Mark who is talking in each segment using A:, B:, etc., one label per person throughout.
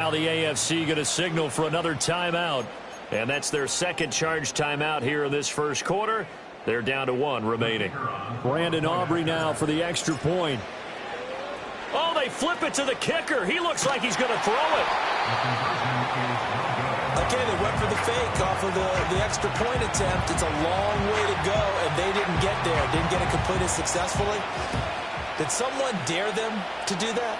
A: Now the AFC going to signal for another timeout. And that's their second charge timeout here in this first quarter. They're down to 1 remaining. Brandon Aubrey now for the extra point. Oh, they flip it to the kicker. He looks like he's going to throw it.
B: Again, they went for the fake off of the extra point attempt. It's a long way to go, and they didn't get there. Didn't get it completed successfully. Did someone dare them to do that?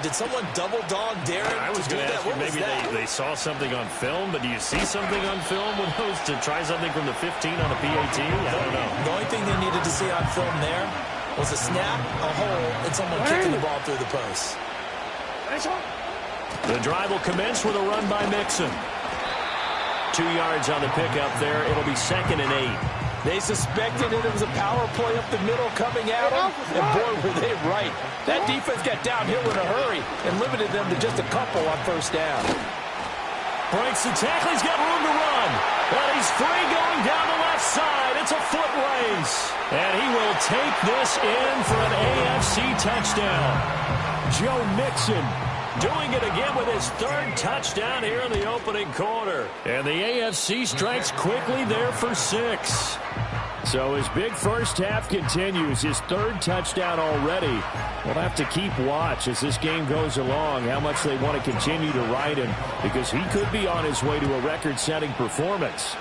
B: Did someone double dog dare them to do that?
A: What was that? Maybe they saw something on film, but do you see something on film with those to try something from the 15 on a PAT? I don't know.
B: The only thing they needed to see on film there was a snap, a hole, and someone kicking the ball through the post.
A: The drive will commence with a run by Mixon. 2 yards on the pickup there. It'll be 2nd and 8.
B: They suspected it was a power play up the middle coming at them, and boy, were they right. That defense got downhill in a hurry and limited them to just a couple on first down.
A: Breaks the tackle. He's got room to run. But he's free going down the left side. It's a foot race. And he will take this in for an AFC touchdown. Joe Mixon doing it again with his 3rd touchdown here in the opening quarter. And the AFC strikes quickly there for 6. So his big first half continues. His 3rd touchdown already. We'll have to keep watch as this game goes along, how much they want to continue to ride him, because he could be on his way to a record-setting performance.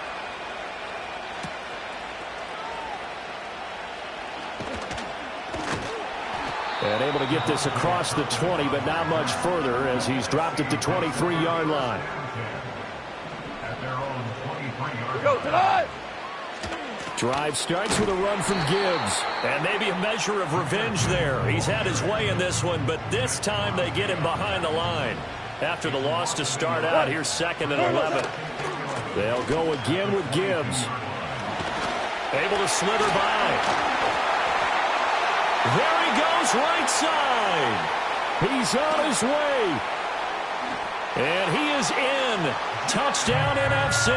A: And able to get this across the 20, but not much further as he's dropped at the 23-yard line.
C: Go tonight.
A: Drive starts with a run from Gibbs. And maybe a measure of revenge there. He's had his way in this one, but this time they get him behind the line. After the loss to start out, here's 2nd and 11. They'll go again with Gibbs. Able to slither by. There he goes, right side. He's on his way. And he is in. Touchdown NFC.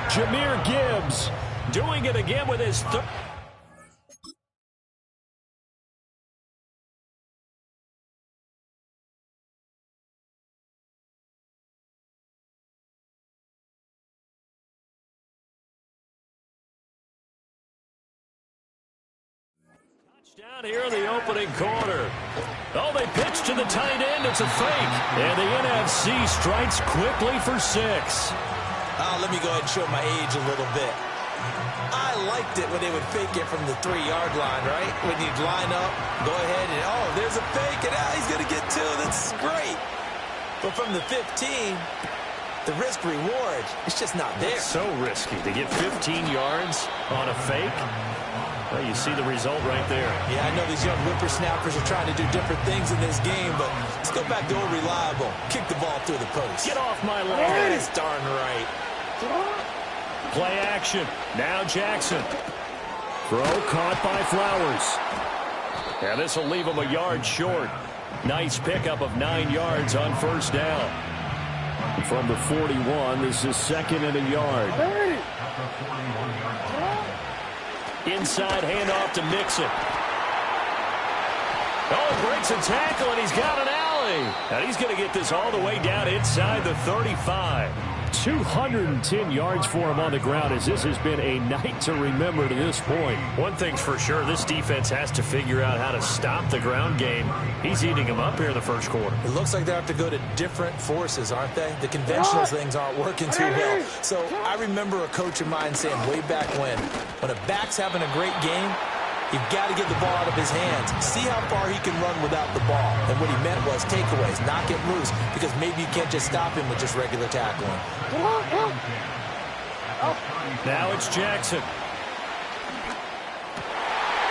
A: Jahmyr Gibbs doing it again with his third. Down here in the opening quarter. Oh, they pitch to the tight end. It's a fake. And the NFC strikes quickly for 6.
B: Let me go ahead and show my age a little bit. I liked it when they would fake it from the 3-yard line, right? When you'd line up, go ahead and, oh, there's a fake, and he's going to get 2. That's great. But from the 15, the risk-reward, it's just not there.
A: It's so risky to get 15 yards on a fake. Well, you see the result right there.
B: Yeah, I know these young whippersnappers are trying to do different things in this game, but let's go back to old reliable. Kick the ball through the post.
A: Get off my leg.
B: That's darn right.
A: Play action. Now Jackson. Throw caught by Flowers. And this will leave him a yard short. Nice pickup of 9 yards on first down. From the 41, this is 2nd and a yard. Inside handoff to Mixon. Oh, breaks a tackle, and he's got an alley. And he's going to get this all the way down inside the 35. 210 yards for him on the ground as this has been a night to remember to this point. One thing's for sure, this defense has to figure out how to stop the ground game. He's eating them up here in the first quarter.
B: It looks like they have to go to different forces, aren't they? The conventional things aren't working too well. So I remember a coach of mine saying way back when a back's having a great game, you've got to get the ball out of his hands. See how far he can run without the ball. And what he meant was takeaways, knock it loose, because maybe you can't just stop him with just regular tackling.
A: Now it's Jackson.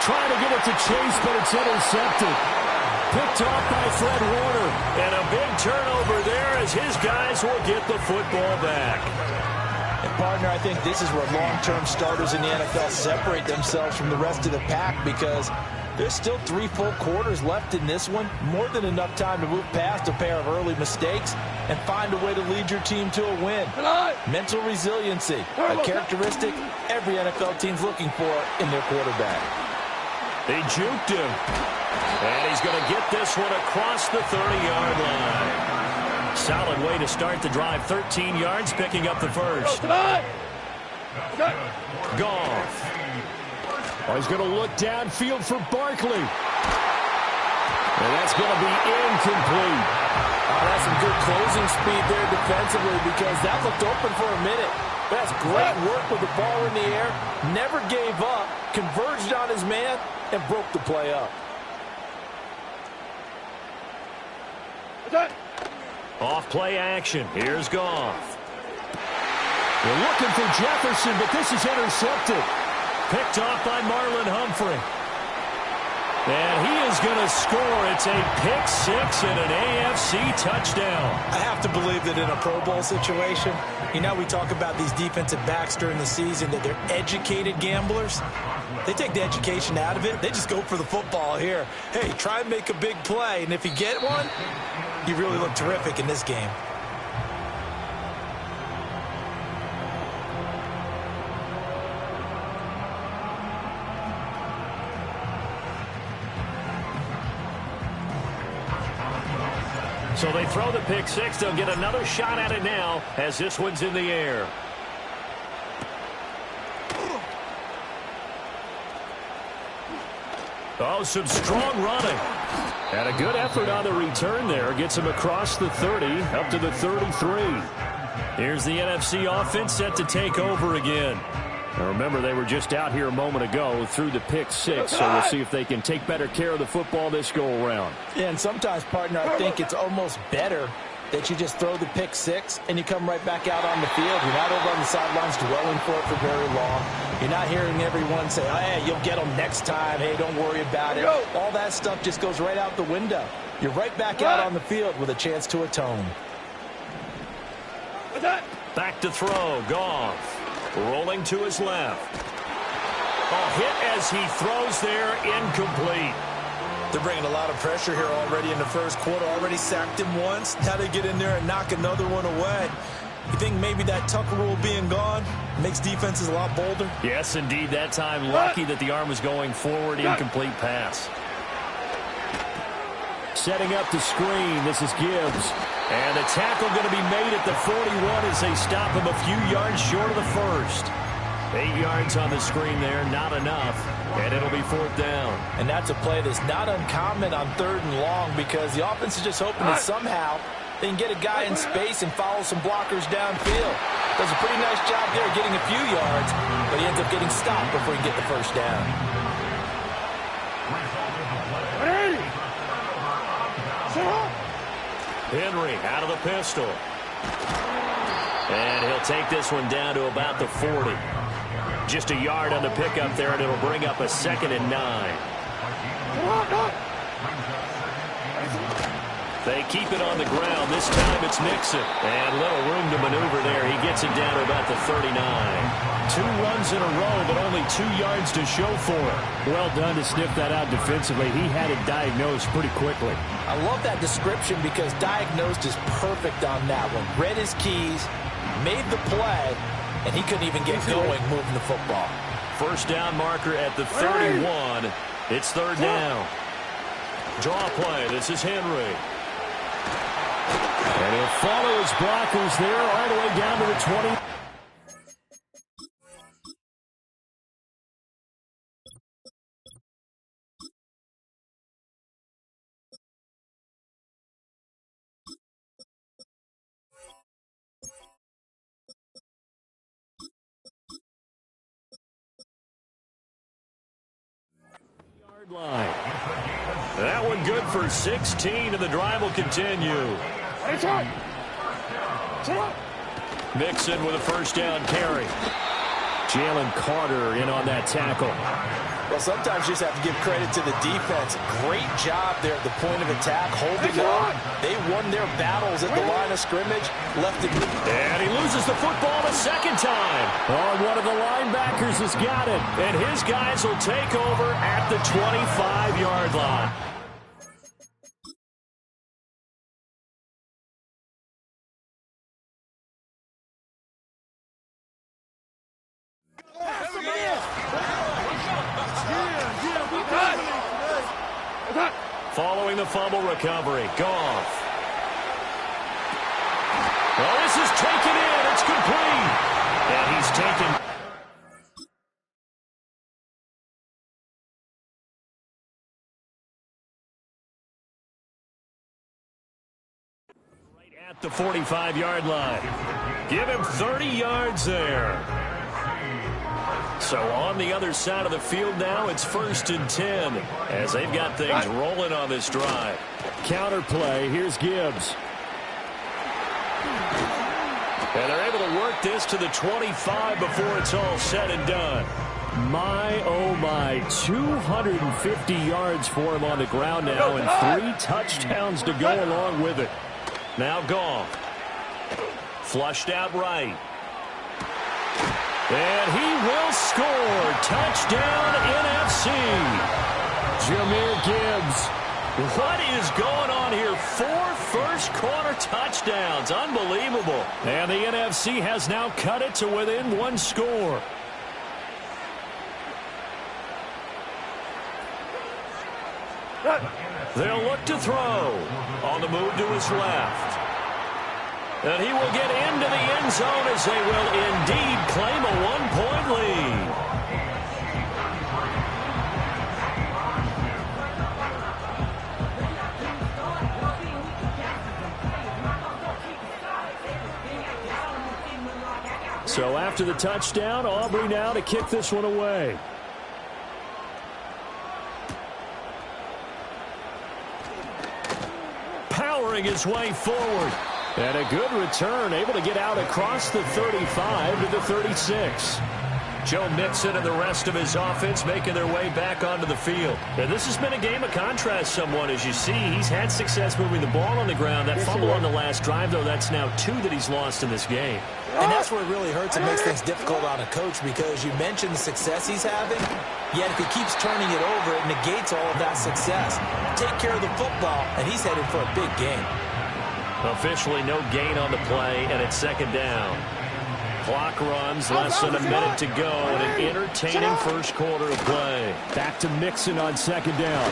A: Trying to get it to Chase, but it's intercepted. Picked off by Fred Warner. And a big turnover there as his guys will get the football back.
B: And partner, I think this is where long-term starters in the NFL separate themselves from the rest of the pack, because there's still 3 full quarters left in this one. More than enough time to move past a pair of early mistakes and find a way to lead your team to a win. Mental resiliency, a characteristic every NFL team's looking for in their quarterback.
A: They juked him. And he's going to get this one across the 30-yard line. Solid way to start the drive. 13 yards, picking up the first. Goff. Oh, he's going to look downfield for Barkley. And that's going to be incomplete.
B: Oh, that's some good closing speed there defensively because that looked open for a minute. That's great work with the ball in the air. Never gave up, converged on his man, and broke the play up.
A: Off play action. Here's Goff. They're looking for Jefferson, but this is intercepted. Picked off by Marlon Humphrey. And he is going to score. It's a pick six and an AFC touchdown.
D: I have to believe that in a Pro Bowl situation, you know, we talk about these defensive backs during the season, that they're educated gamblers. They take the education out of it. They just go for the football here. Hey, try and make a big play, and if you get one, you really look terrific in this game.
A: So they throw the pick six. They'll get another shot at it now as this one's in the air. Oh, some strong running. And a good effort on the return there. Gets him across the 30, up to the 33. Here's the NFC offense set to take over again. Now remember, they were just out here a moment ago through the pick six, so we'll see if they can take better care of the football this go-around.
B: Yeah, and sometimes, partner, I think it's almost better that you just throw the pick six and you come right back out on the field. You're not over on the sidelines dwelling for it for very long. You're not hearing everyone say, oh, hey, you'll get them next time. Hey, don't worry about it. All that stuff just goes right out the window. You're right back out on the field with a chance to atone.
A: Back to throw. Goff. Rolling to his left. Oh, hit as he throws there, incomplete.
D: They're bringing a lot of pressure here already in the first quarter. Already sacked him once. Now they get in there and knock another one away. You think maybe that Tucker rule being gone makes defenses a lot bolder?
A: Yes, indeed. That time, lucky that the arm was going forward. Incomplete pass. Setting up the screen. This is Gibbs. And the tackle going to be made at the 41 as they stop him a few yards short of the first. 8 yards on the screen there, not enough. And it'll be fourth down.
B: And that's a play that's not uncommon on 3rd and long because the offense is just hoping that somehow they can get a guy in space and follow some blockers downfield. Does a pretty nice job there getting a few yards, but he ends up getting stopped before he can get the first down.
A: Henry out of the pistol. And he'll take this one down to about the 40. Just a yard on the pickup there, and it'll bring up a 2nd and 9. They keep it on the ground. This time it's Nixon. And little room to maneuver there. He gets it down to about the 39. 2 runs in a row, but only 2 yards to show for it.
E: Well done to sniff that out defensively. He had it diagnosed pretty quickly.
B: I love that description because diagnosed is perfect on that one. Read his keys, made the play, and he couldn't even get going moving the football.
A: First down marker at the 31. It's 3rd down. Draw play. This is Henry.
E: And he'll follow his blockers there all the way down to the 20.
A: Line. That one good for 16, and the drive will continue. Nixon with a first down carry.
E: Jalen Carter in on that tackle.
B: Well, sometimes you just have to give credit to the defense. Great job there at the point of attack, holding on. They won their battles at the line of scrimmage. Left it.
A: And he loses the football a 2nd time.
E: Oh, one of the linebackers has got it.
A: And his guys will take over at the 25-yard line. Following the fumble recovery, Goff. complete. And he's taken. Right at the 45-yard line. Give him 30 yards there. So on the other side of the field now, it's 1st and 10 as they've got things rolling on this drive.
E: Counter play. Here's Gibbs.
A: And they're able to work this to the 25 before it's all said and done.
E: My, oh my, 250 yards for him on the ground now and 3 touchdowns to go along with it.
A: Now Goff. Flushed out right. And he will score. Touchdown, NFC.
E: Jahmyr Gibbs.
A: What is going on here? 4 first-quarter touchdowns. Unbelievable.
E: And the NFC has now cut it to within 1 score.
A: They'll look to throw. On the move to his left. And he will get into the end zone as they will indeed claim a 1-point lead.
E: So after the touchdown, Aubrey now to kick this one away.
A: Powering his way forward.
E: And a good return, able to get out across the 35 to the 36.
A: Joe Mixon and the rest of his offense making their way back onto the field. And this has been a game of contrast somewhat. As you see, he's had success moving the ball on the ground. That fumble on the last drive, though, that's now 2 that he's lost in this game.
D: And that's where it really hurts and makes things difficult on a coach, because you mentioned the success he's having, yet if he keeps turning it over, it negates all of that success. Take care of the football, and he's headed for a big game.
A: Officially no gain on the play, and it's 2nd down. Clock runs, less than a minute to go, and an entertaining first quarter of play.
E: Back to Mixon on 2nd down.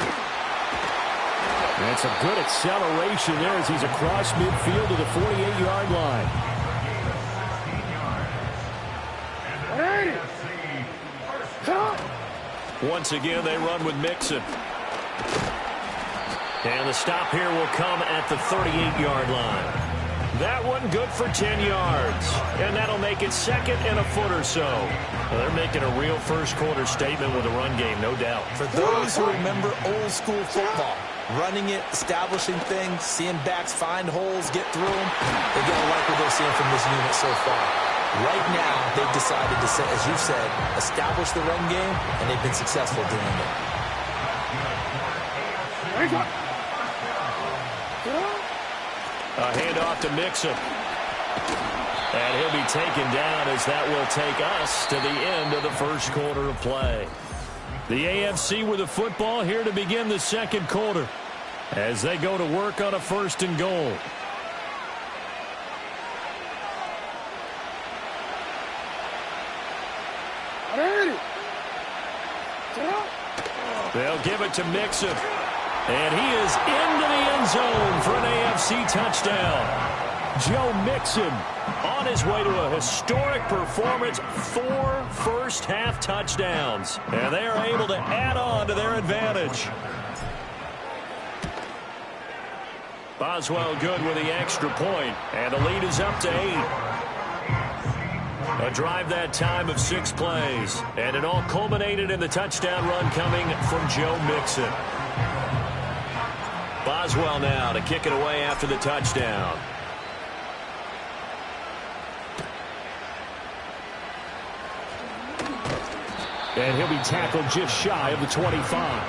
E: And it's a good acceleration there as he's across midfield to the 48-yard line.
A: Once again, they run with Mixon. And the stop here will come at the 38-yard line. That one good for 10 yards. And that'll make it 2nd and a foot or so. Well, they're making a real first-quarter statement with a run game, no doubt.
D: For those who remember old-school football, running it, establishing things, seeing backs find holes, get through them, they're going to like what they're seeing from this unit so far. Right now, they've decided to, as you've said, establish the run game, and they've been successful doing it.
A: A handoff to Mixon. And he'll be taken down as that will take us to the end of the first quarter of play. The AFC with the football here to begin the second quarter as they go to work on a 1st and goal. They'll give it to Mixon. And he is into the end zone for an AFC touchdown. Joe Mixon on his way to a historic performance, 4 first-half touchdowns. And they are able to add on to their advantage. Boswell good with the extra point, and the lead is up to 8. A drive that time of 6 plays, and it all culminated in the touchdown run coming from Joe Mixon. Boswell now to kick it away after the touchdown.
E: And he'll be tackled just shy of the 25.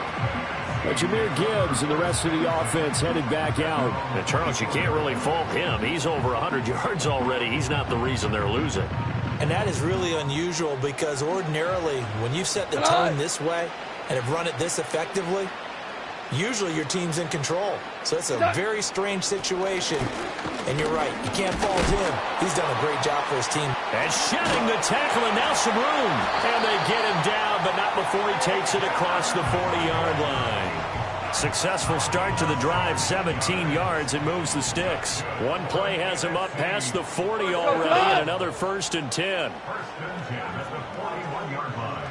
E: But Jahmyr Gibbs and the rest of the offense headed back out.
A: And Charles, you can't really fault him. He's over 100 yards already. He's not the reason they're losing.
D: And that is really unusual, because ordinarily when you set the tone this way and have run it this effectively, usually your team's in control. So it's a very strange situation. And you're right, you can't fault him. He's done a great job for his team.
A: And shedding the tackle, and now some room. And they get him down, but not before he takes it across the 40-yard line. Successful start to the drive, 17 yards, and moves the sticks. One play has him up past the 40 already, and another 1st and 10.
C: First and 10 at the 41-yard line.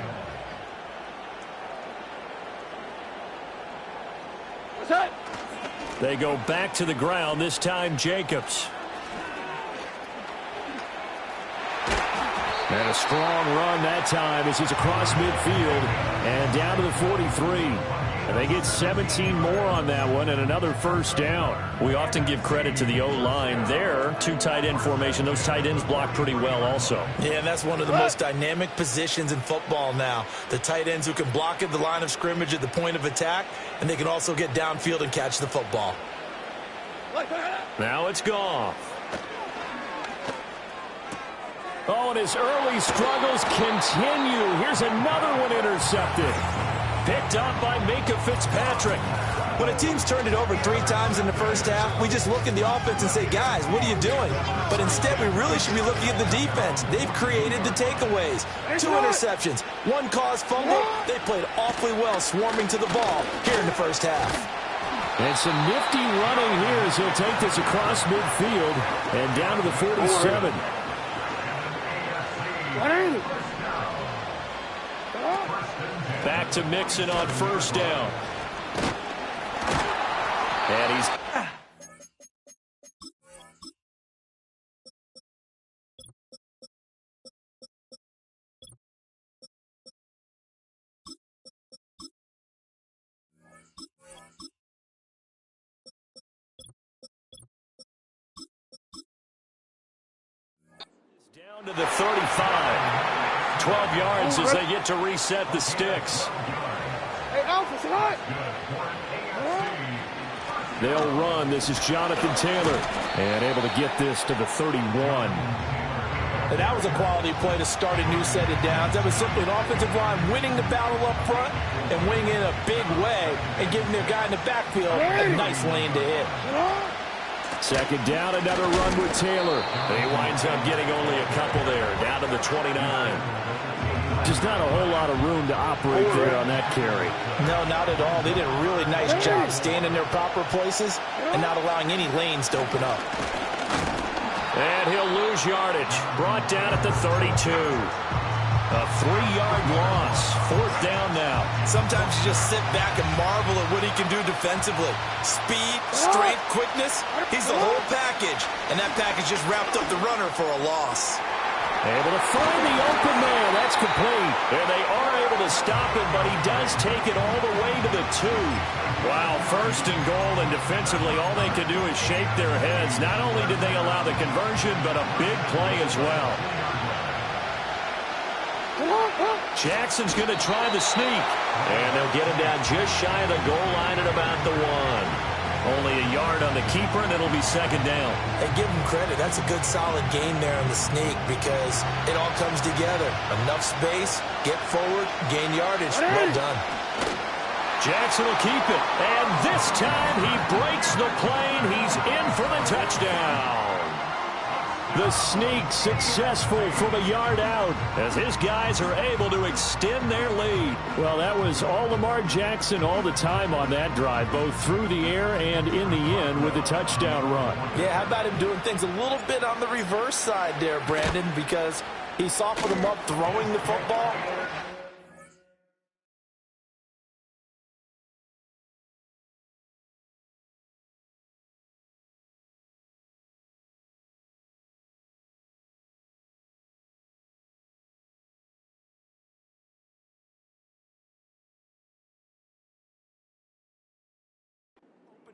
F: What's that?
A: They go back to the ground, this time Jacobs. And a strong run that time as he's across midfield and down to the 43. And they get 17 more on that one and another 1st down. We often give credit to the O-line there. 2 tight end formation. Those tight ends block pretty well also.
D: Yeah, and that's one of the most dynamic positions in football now. The tight ends who can block at the line of scrimmage at the point of attack, and they can also get downfield and catch the football.
A: Now it's gone. Oh, and his early struggles continue. Here's another one intercepted. Picked up by Minka Fitzpatrick.
D: When a team's turned it over 3 times in the first half, we just look at the offense and say, guys, what are you doing? But instead, we really should be looking at the defense. They've created the takeaways. 2 interceptions, 1 caused fumble. They played awfully well swarming to the ball here in the first half.
E: And some nifty running here as he'll take this across midfield and down to the 47.
A: Back to Mixon on 1st down. And he's... down to the 35. 12 yards as they get to reset the sticks.
F: Hey, Alpha, slide.
E: They'll run. This is Jonathan Taylor. And able to get this to the 31.
D: And that was a quality play to start a new set of downs. That was simply an offensive line winning the battle up front and winning in a big way and giving their guy in the backfield a nice lane to hit.
E: 2nd down, another run with Taylor.
A: He winds up getting only a couple there, down to the 29.
E: Just not a whole lot of room to operate there on that carry.
D: No, not at all. They did a really nice job staying in their proper places and not allowing any lanes to open up.
A: And he'll lose yardage. Brought down at the 32. A 3-yard loss. 4th down now.
D: Sometimes you just sit back and marvel at what he can do defensively. Speed, strength, quickness. He's the whole package. And that package just wrapped up the runner for a loss.
E: Able to find the open man. That's complete.
A: And they are able to stop him, but he does take it all the way to the 2. Wow, 1st and goal, and defensively all they could do is shake their heads. Not only did they allow the conversion, but a big play as well. Jackson's going to try the sneak. And they'll get him down just shy of the goal line at about the 1. Only a yard on the keeper, and it'll be 2nd down.
D: Hey, give him credit. That's a good, solid game there on the sneak because it all comes together. Enough space, get forward, gain yardage. Well done.
A: Jackson will keep it. And this time he breaks the plane. He's in for the touchdown.
E: The sneak successful from a yard out
A: as his guys are able to extend their lead.
E: Well, that was all Lamar Jackson all the time on that drive, both through the air and in the end with a touchdown run.
D: Yeah, how about him doing things a little bit on the reverse side there, Brandon, because he softened him up throwing the football.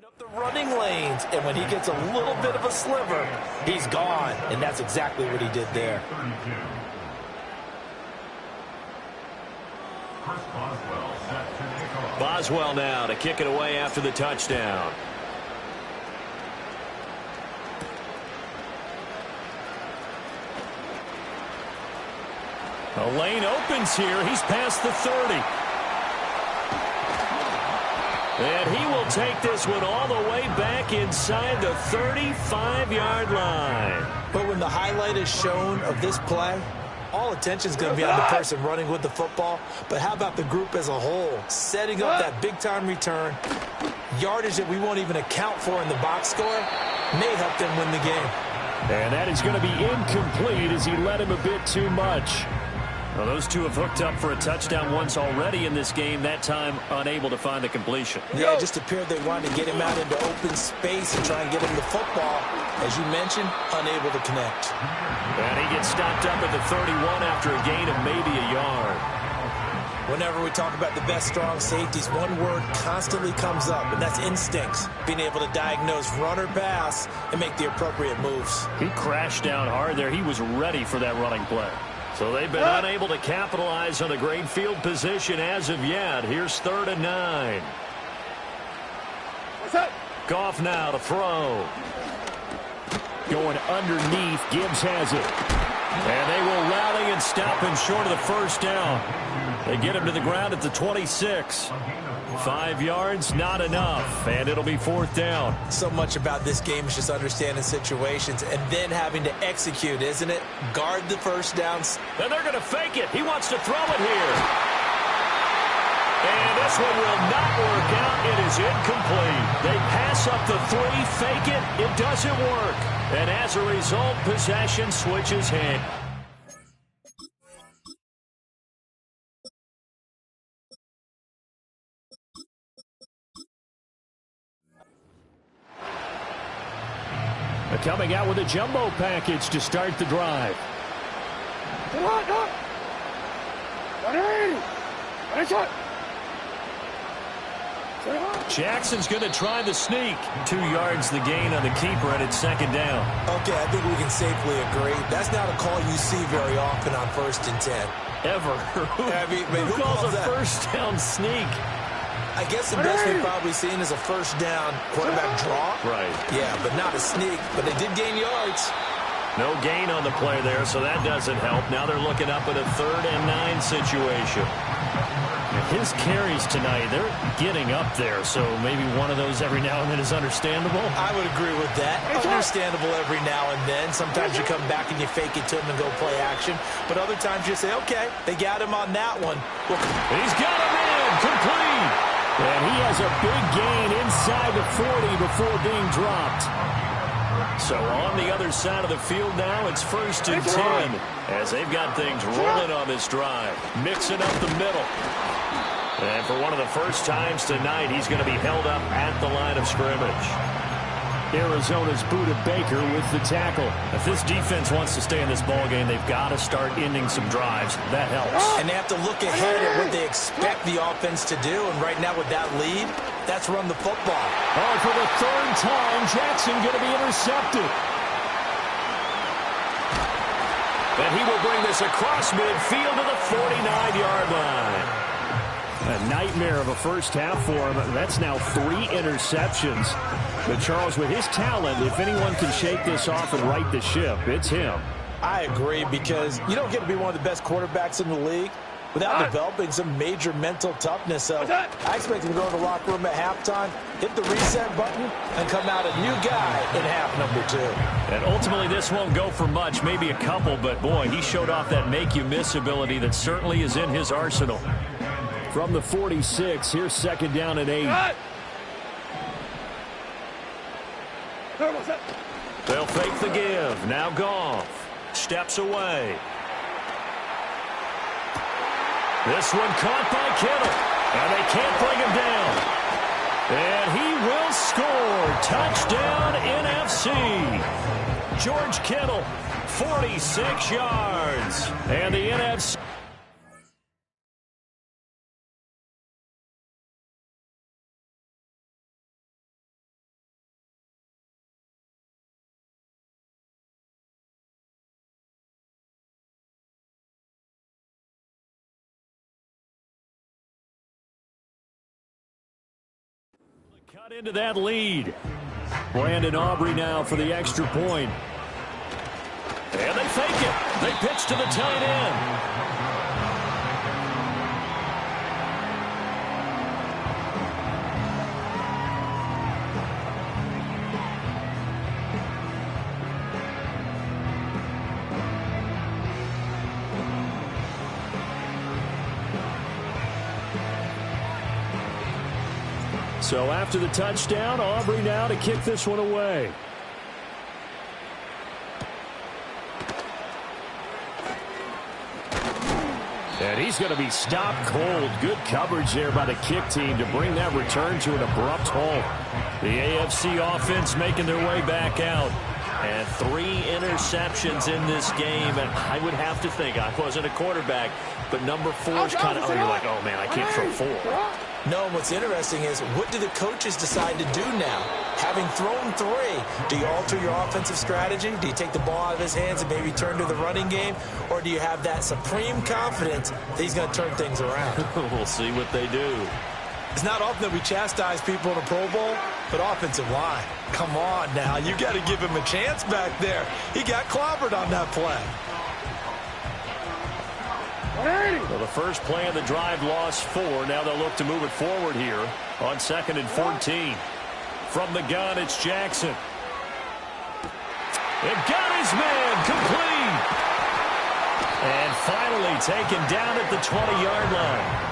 D: Up the running lanes, and when he gets a little bit of a sliver, he's gone, and that's exactly what he did there.
A: Boswell now to kick it away after the touchdown. A lane opens here. He's past the 30. And he will take this one all the way back inside the 35-yard line.
D: But when the highlight is shown of this play, all attention is going to be on the person running with the football, but how about the group as a whole? Setting up that big-time return, yardage that we won't even account for in the box score, may help them win the game.
E: And that is going to be incomplete as he led him a bit too much.
A: Well, those two have hooked up for a touchdown once already in this game, that time unable to find the completion.
D: Yeah, it just appeared they wanted to get him out into open space and try and get him the football. As you mentioned, unable to connect.
A: And he gets stopped up at the 31 after a gain of maybe a yard.
D: Whenever we talk about the best strong safeties, one word constantly comes up, and that's instincts. Being able to diagnose run or pass and make the appropriate moves.
A: He crashed down hard there. He was ready for that running play. So they've been unable to capitalize on a great field position as of yet. Here's 3rd and 9.
F: What's that?
A: Goff now to throw.
E: Going underneath, Gibbs has it.
A: And they will rally and stop him short of the first down. They get him to the ground at the 26. 5 yards, not enough, and it'll be 4th down.
D: So much about this game is just understanding situations and then having to execute, isn't it? Guard the first downs.
A: And they're going to fake it. He wants to throw it here. And this one will not work out. It is incomplete. They pass up the 3, fake it. It doesn't work. And as a result, possession switches hands.
E: Coming out with a jumbo package to start the drive.
A: Jackson's going to try the sneak. 2 yards the gain on the keeper, and it's 2nd down.
D: Okay, I think we can safely agree. That's not a call you see very often on 1st and 10.
A: Ever. Who calls a
D: that?
A: first down sneak?
D: I guess the best we've probably seen is a first down quarterback draw.
A: Right.
D: Yeah, but not a sneak. But they did gain yards.
A: No gain on the play there, so that doesn't help. Now they're looking up at a 3rd and 9 situation.
E: His carries tonight, they're getting up there, so maybe one of those every now and then is understandable.
D: I would agree with that. Understandable every now and then. Sometimes you come back and you fake it to him and go play action. But other times you say, okay, they got him on that one.
A: He's got him in. Complete.
E: And he has a big gain inside the 40 before being dropped.
A: So on the other side of the field now, it's 1st and 10 as they've got things rolling on this drive. Mixing up the middle. And for one of the first times tonight, he's going to be held up at the line of scrimmage.
E: Arizona's Buda Baker with the tackle.
A: If this defense wants to stay in this ballgame, they've got to start ending some drives. That helps.
D: And they have to look ahead at what they expect the offense to do. And right now with that lead, that's run the football.
E: Oh, for the 3rd time, Jackson going to be intercepted.
A: And he will bring this across midfield to the 49-yard line.
E: A nightmare of a first half for him. That's now 3 interceptions. But Charles, with his talent, if anyone can shake this off and right the ship, it's him.
D: I agree, because you don't get to be one of the best quarterbacks in the league without developing some major mental toughness. So I expect him to go to the locker room at halftime, hit the reset button, and come out a new guy in half number 2.
A: And ultimately, this won't go for much, maybe a couple, but boy, he showed off that make-you-miss ability that certainly is in his arsenal.
E: From the 46, here's 2nd down and 8.
A: They'll fake the give. Now Goff steps away. This one caught by Kittle. And they can't bring him down. And he will score. Touchdown NFC. George Kittle, 46 yards. And the NFC.
E: Cut into that lead. Brandon Aubrey now for the extra point.
A: And they fake it. They pitch to the tight end. So after the touchdown, Aubrey now to kick this one away. And he's going to be stopped cold. Good coverage there by the kick team to bring that return to an abrupt halt. The AFC offense making their way back out. And 3 interceptions in this game. And I would have to think, I wasn't a quarterback, but number 4 is kind of, you're like, oh, man, I can't throw 4.
D: No, what's interesting is, what do the coaches decide to do now? Having thrown 3, do you alter your offensive strategy? Do you take the ball out of his hands and maybe turn to the running game? Or do you have that supreme confidence that he's going to turn things around?
A: We'll see what they do.
D: It's not often that we chastise people in a Pro Bowl, but offensive line, come on now. You got to give him a chance back there. He got clobbered on that play.
A: Well, the first play of the drive lost 4. Now they'll look to move it forward here on 2nd and 14. From the gun, it's Jackson. It got his man complete. And finally taken down at the 20-yard line.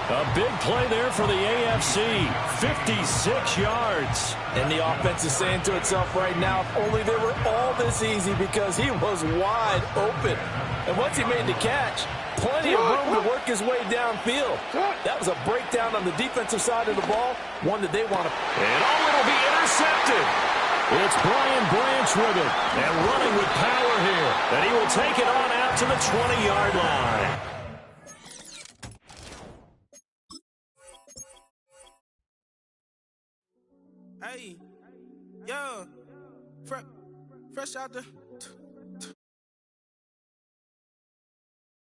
A: A big play there for the AFC. 56 yards.
B: And the offense is saying to itself right now, if only they were all this easy, because he was wide open. And once he made the catch, plenty of room to work his way downfield. That was a breakdown on the defensive side of the ball, one that they want to.
A: And it'll be intercepted. It's Brian Branch with it, and running with power here. And he will take it on out to the 20-yard line.
G: Hey, yo, fresh out the